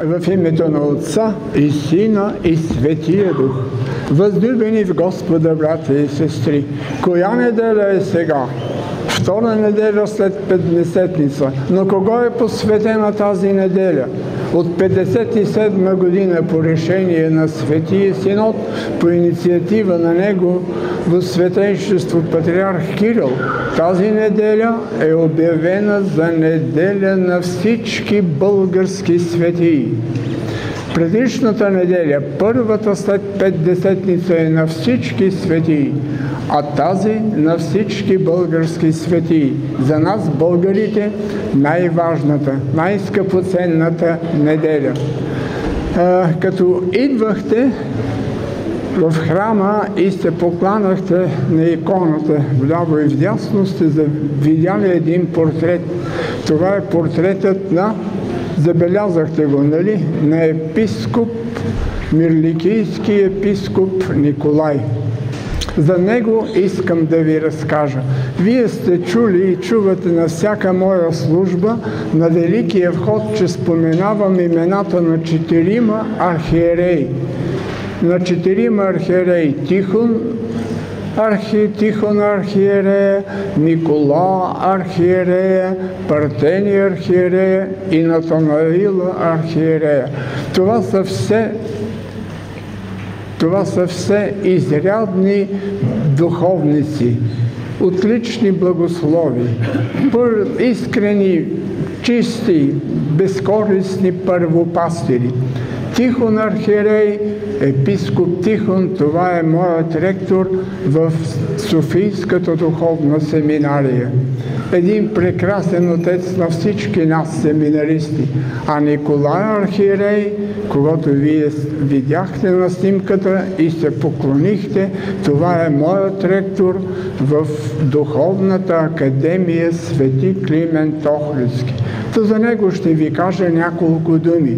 В името на Отца и Сина и Светия Дух. Възлюбени в Господа, братя и сестри, коя неделя е сега? Втора неделя след Петдесетница. Но кого е посветена тази неделя? От 57 година по решение на Светия Синод, по инициатива на него в Светейшество Патриарх Кирил, тази неделя е обявена за неделя на всички български светии. Предишната неделя, първата след Петдесетница, е на всички светии, а тази на всички български светии. За нас, българите, най-важната, най-скъпоценната неделя. Като идвахте в храма и се покланахте на иконата, вляво и вдясно сте видяли един портрет. Това е портретът на, забелязахте го, нали, на епископ, мирликийски епископ Николай. За него искам да ви разкажа. Вие сте чули и чувате на всяка моя служба на Великия вход, че споменавам имената на 4 архиереи. На 4 архиереи: Тихон архиерея, Никола архиерея, Партения архиерея и Натанаила архиерея. Това са все изрядни духовници, отлични богослови, искрени, чисти, безкористни първопастири. Тихон архиерей, епископ Тихон, това е моят ректор в Софийската духовна семинария. Един прекрасен отец на всички нас, семинаристи. А Николай архиерей, когато вие видяхте на снимката и се поклонихте, това е моят ректор в Духовната академия Свети Климент Охридски. То за него ще ви кажа няколко думи.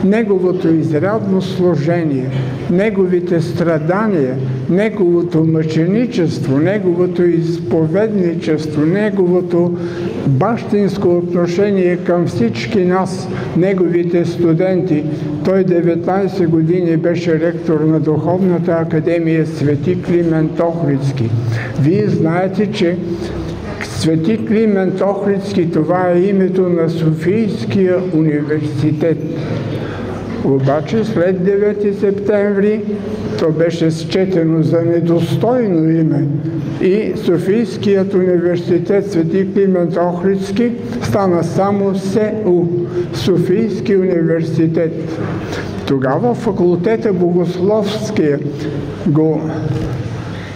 Неговото изрядно служение, неговите страдания, неговото мъченичество, неговото изповедничество, неговото бащинско отношение към всички нас, неговите студенти. Той 19 години беше ректор на Духовната академия Свети Климент Охридски. Вие знаете, че Свети Климент Охридски, това е името на Софийския университет. Обаче след 9 септември то беше счетено за недостойно име и Софийският университет Свети Климент Охридски стана само СУ, Софийски университет. Тогава факултета Богословския го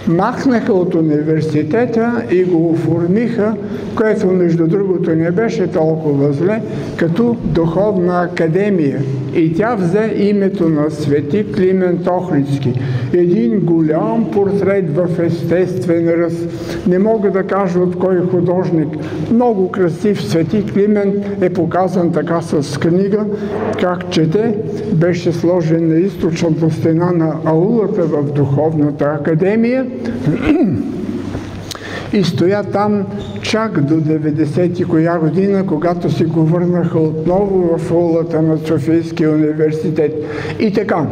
махнаха от университета и го оформиха, което между другото не беше толкова зле, като Духовна академия. И тя взе името на Свети Климент Охридски. Един голям портрет в естествен ръст. Не мога да кажа от кой художник. Много красив. Свети Климент е показан така с книга, как чете. Беше сложен на източната стена на аулата в Духовната академия и стоя там чак до 90-ти коя година, когато си го върнаха отново в аулата на Софийския университет. И така,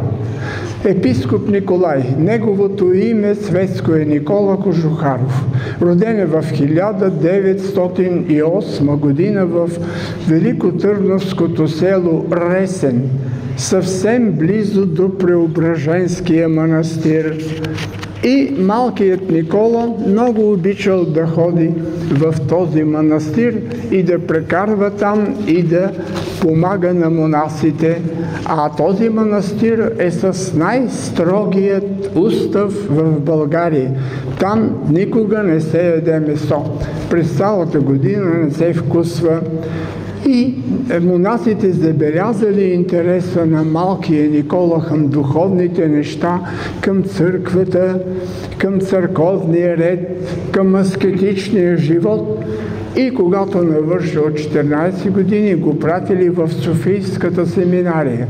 епископ Николай, неговото име светско е Никола Кожухаров. Роден е в 1908 година в Великотърновското село Ресен, съвсем близо до Преображенския манастир. И малкият Никола много обичал да ходи в този манастир и да прекарва там и да помага на монасите. А този манастир е с най-строгият устав в България. Там никога не се яде месо. През цялата година не се вкусва. И монасите забелязали интереса на малкия Никола към духовните неща, към църквата, към църковния ред, към аскетичния живот. И когато навършил 14 години, го пратили в Софийската семинария.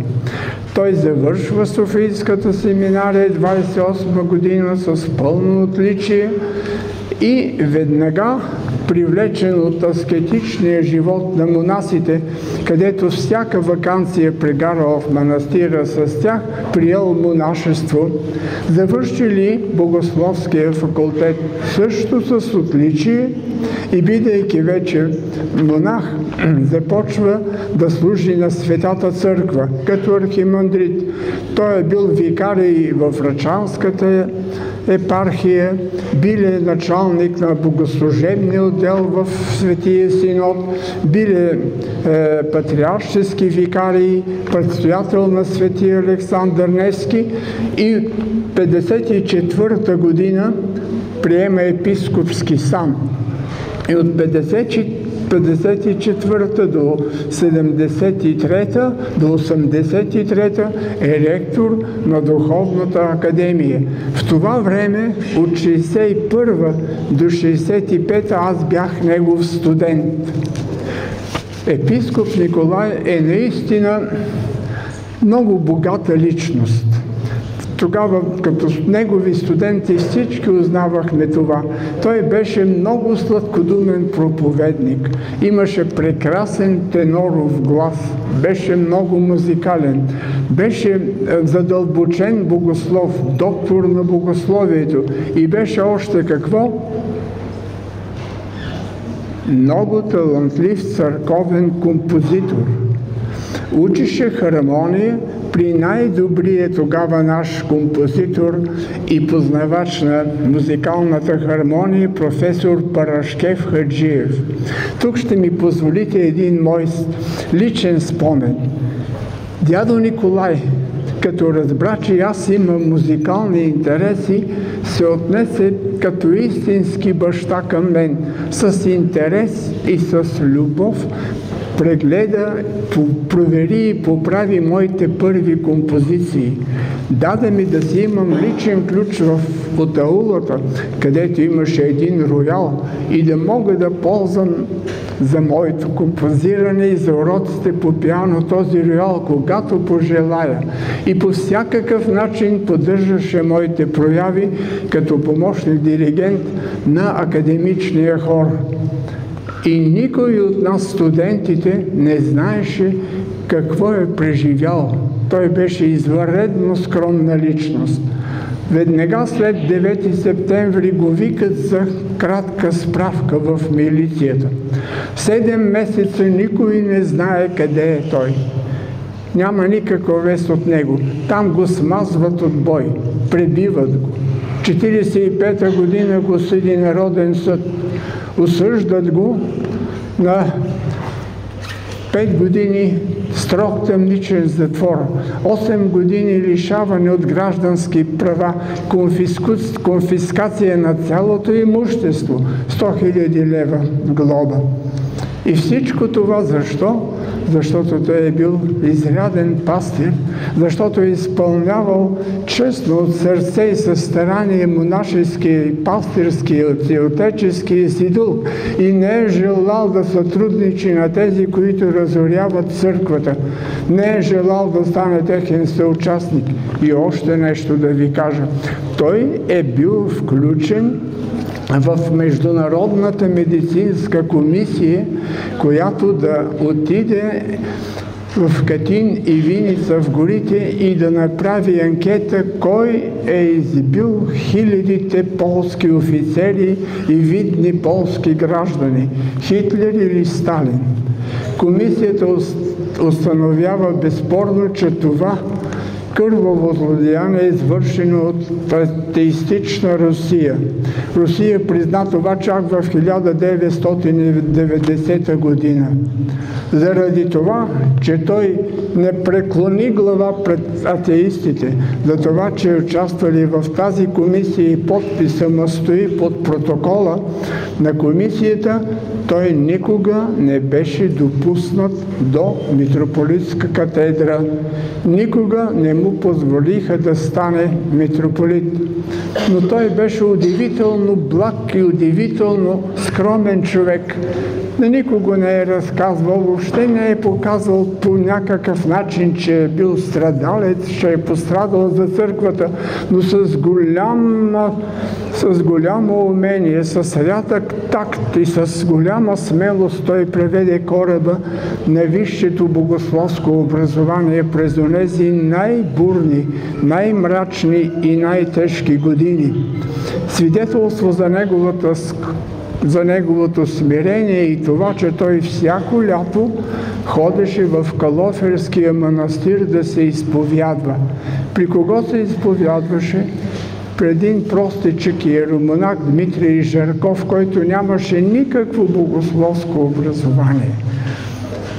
Той завършва Софийската семинария 28 година с пълно отличие и веднага привлечен от аскетичния живот на монасите, където всяка ваканция прекарал в манастира с тях, приел монашество, завършили богословския факултет също с отличие и бидейки вече монах, започва да служи на Светата църква като архимандрит. Той е бил викарий в Врачанската епархия, бил е началник на богослужебния отдел в Светия Синод, бил е патриаршески викарий, предстоятел на Светия Александър Невски и 54-та година приема епископски сан. И от 54-та до 73-та, до 83-та е ректор на Духовната академия. В това време, от 61-та до 65-та, аз бях негов студент. Епископ Николай е наистина много богата личност. Тогава, като негови студенти, всички узнавахме това. Той беше много сладкодумен проповедник. Имаше прекрасен теноров глас. Беше много музикален. Беше задълбочен богослов, доктор на богословието. И беше още какво? Много талантлив църковен композитор. Учеше хармония при най-добрия тогава наш композитор и познавач на музикалната хармония професор Парашкев Хаджиев. Тук ще ми позволите един мой личен спомен. Дядо Николай, като разбра, че аз имам музикални интереси, се отнесе като истински баща към мен, с интерес и с любов, прегледа, провери и поправи моите първи композиции. Даде ми да си имам личен ключ от аулата, където имаше един роял и да мога да ползвам за моето композиране и за уроците по пиано този роял, когато пожелая. И по всякакъв начин поддържаше моите прояви като помощник диригент на академичния хор. И никой от нас, студентите, не знаеше какво е преживял. Той беше извънредно скромна личност. Веднага след 9 септември го викат за кратка справка в милицията. 7 месеца никой не знае къде е той. Няма никаква вест от него. Там го смазват от бой, пребиват го. 45-та година го съди Народен съд. Осъждат го на 5 години строг тъмничен затвор, 8 години лишаване от граждански права, конфискация на цялото имущество, 100 000 лева глоба. И всичко това защо? Защото той е бил изряден пастир, защото е изпълнявал честно от сърце и със старание монашеския и пастирския и отеческия си дълг и не е желал да сътрудничи на тези, които разоряват църквата. Не е желал да стане техен съучастник. И още нещо да ви кажа. Той е бил включен в Международната медицинска комисия, която да отиде в Катин и Виница в горите и да направи анкета кой е избил хилядите полски офицери и видни полски граждани, Хитлер или Сталин. Комисията установява безспорно, че това кърваво злодеяние е извършено от атеистична Русия. Русия призна това чак в 1990 година. Заради това, че той не преклони глава пред атеистите, за това, че участвали в тази комисия и подписа му стои под протокола на комисията, той никога не беше допуснат до митрополитска катедра. Никога не му позволиха да стане митрополит. Но той беше удивително благ и удивително скромен човек. На никого не е разказвал, въобще не е показвал по някакъв начин, че е бил страдалец, че е пострадал за църквата, но с голямо умение, с рядък такт и с голяма смелост той преведе кораба на висшето богословско образование през онези най-бурни, най-мрачни и най-тежки години. Свидетелство за неговото смирение и това, че той всяко лято ходеше в Калоферския манастир да се изповядва. При кого се изповядваше? При един простичък иеромонах Дмитрий Жарков, който нямаше никакво богословско образование.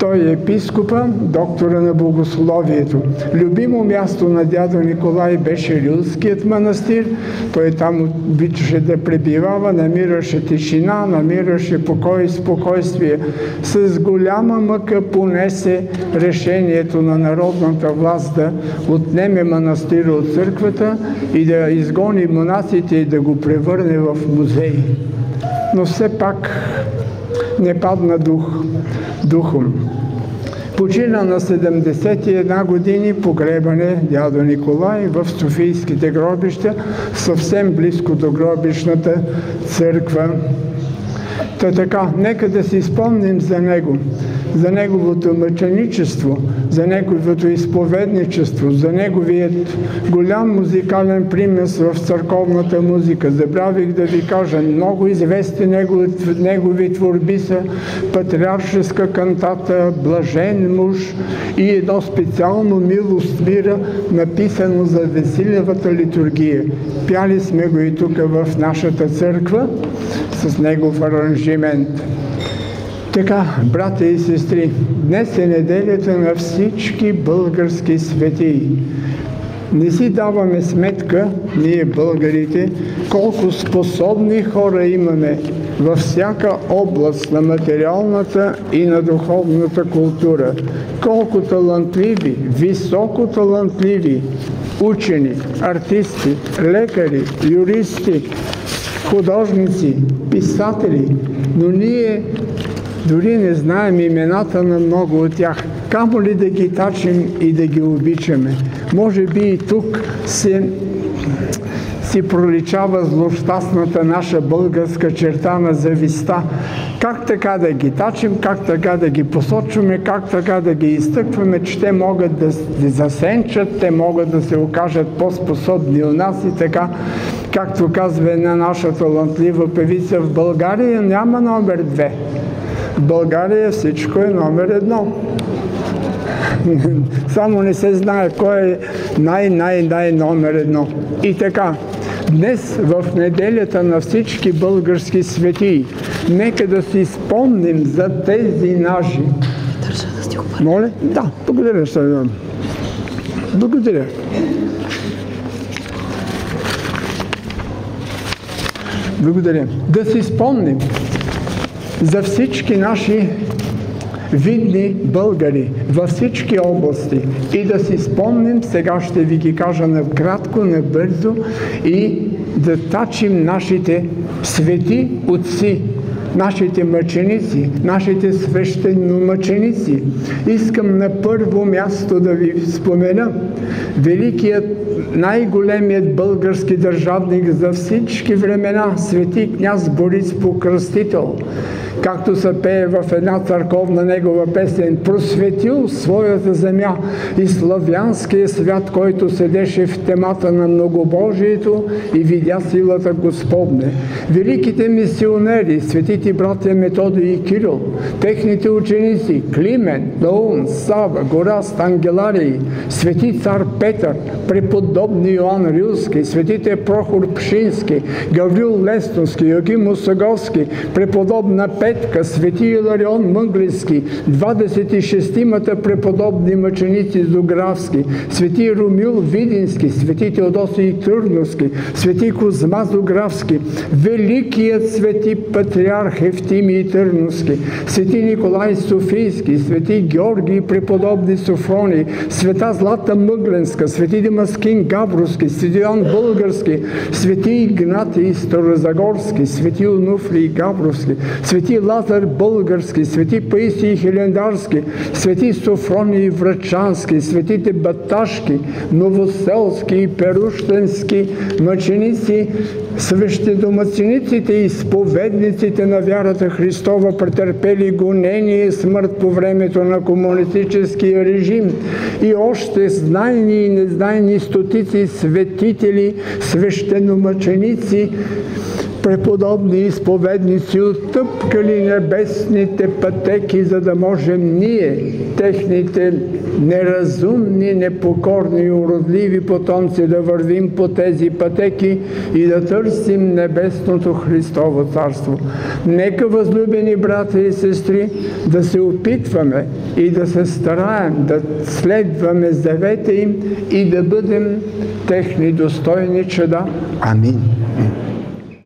Той е епископа, доктора на богословието. Любимо място на дядо Николай беше Рилският манастир. Той там обичаше да пребивава, намираше тишина, намираше покой и спокойствие. С голяма мъка понесе решението на народната власт да отнеме манастира от църквата и да изгони монасите и да го превърне в музей. Но все пак не падна духом. Почина на 71 години, погребане дядо Николай в Софийските гробища, съвсем близко до гробищната църква. Така, нека да си спомним за него, за неговото мъченичество, за неговото изповедничество, за неговият голям музикален примес в църковната музика. Забравих да ви кажа, много известни негови творби са патриаршеска кантата "Блажен муж" и едно специално "Милост мира", написано за Василевата литургия. Пяли сме го и тук в нашата църква с негов аранжимент. Така, братя и сестри, днес е неделята на всички български светии. Не си даваме сметка, ние българите, колко способни хора имаме във всяка област на материалната и на духовната култура. Колко талантливи, високо талантливи учени, артисти, лекари, юристи, художници, писатели, но ние дори не знаем имената на много от тях. Камо ли да ги тачим и да ги обичаме? Може би и тук си проличава злощастната наша българска черта на завистта. Как така да ги тачим, как така да ги посочваме, как така да ги изтъкваме, че те могат да засенчат, те могат да се окажат по-способни у нас и така. Както казва една наша талантлива певица, в България няма номер 2. В България всичко е номер 1. Само не се знае кой е най номер 1. И така, днес в неделята на всички български светии, нека да си спомним за тези наши. Моля? Да, благодаря. Благодаря. Благодаря. Да си спомним за всички наши видни българи във всички области и да си спомним, сега ще ви ги кажа накратко, набързо, и да тачим нашите свети отци, нашите мъченици, нашите свещеномъченици. Искам на първо място да ви спомена великият, най-големият български държавник за всички времена, свети княз Борис Покръстител. Както се пее в една църковна негова песен, просветил своята земя и славянския свят, който седеше в темата на многобожието и видя силата Господне. Великите мисионери, светите братя Методий и Кирил, техните ученици Климент, Наум, Сава, Гораст, Ангеларий, свети цар Петър, преподобни Йоан Рилски, светите Прохор Пшински, Гаврил Леснонски, Йоаким Осаговски, преподобна Петка, свети Иларион Мъглински, 26-мата преподобни мъченици Зографски, свети Румил Видински, свети Теодосий Търновски, свети Козма Зографски, великият свети патриарх Евтимий Търновски, свети Николай Софийски, свети Георгий преподобни Софрони, света Злата Мъгленска, свети Демаскин Габровски, свети Йоан Български, свети Игнатий Старозагорски, свети Онуфрий Габровски, свети свети Лазар Български, свети Паисий Хилендарски, свети Софроний Врачански, светите Баташки, Новоселски и Перущенски мъченици, свещедомъчениците и изповедниците на вярата Христова, претърпели гонение и смърт по времето на комунистическия режим, и още знайни и незнайни стотици светители, свещеномъченици, преподобни изповедници, оттъпкали небесните пътеки, за да можем ние, техните неразумни, непокорни и уродливи потомци, да вървим по тези пътеки и да търсим небесното Христово царство. Нека, възлюбени братя и сестри, да се опитваме и да се стараем да следваме завета им и да бъдем техни достойни чада. Амин.